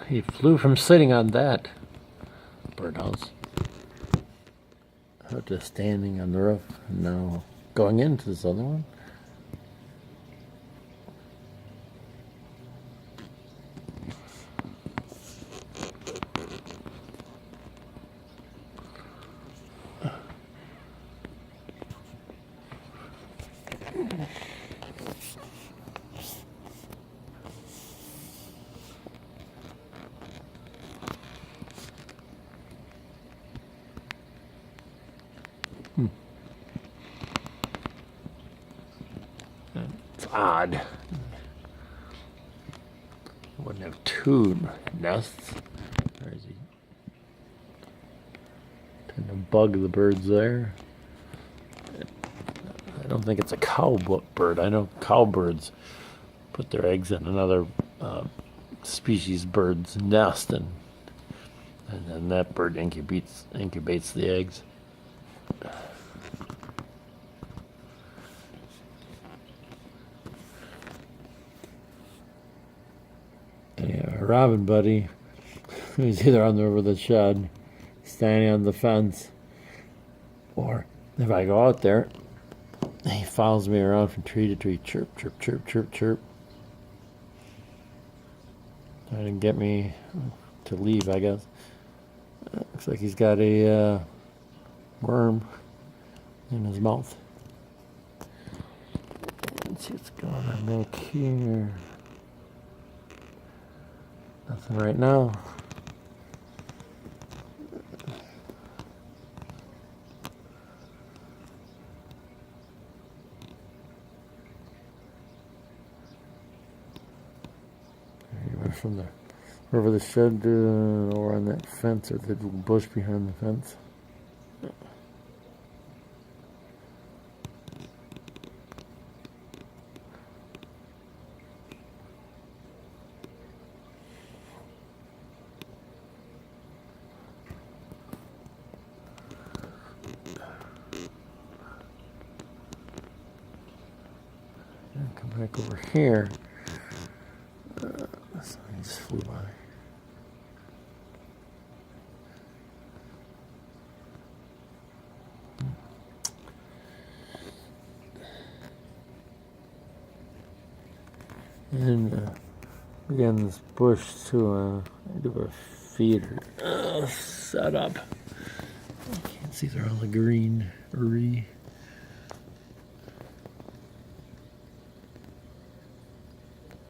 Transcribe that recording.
He flew from sitting on that birdhouse out to standing on the roof, and now going into this other one. It's odd. Wouldn't have two nests. Or is he trying to bug the birds there? I don't think it's a cowbird. I know cowbirds put their eggs in another species bird's nest, and then that bird incubates the eggs. Yeah, Robin buddy, he's either on the over the shed, standing on the fence, or if I go out there, he follows me around from tree to tree, chirp, chirp, chirp, chirp, chirp, trying to get me to leave, I guess. Looks like he's got a worm in his mouth. Let's see what's going on back here. Nothing right now. He went from the over the shed or on that fence, or the bush behind the fence. Come back over here. He just flew by. And again, this bush too. I do a feeder set up. You can't see through all the greenery.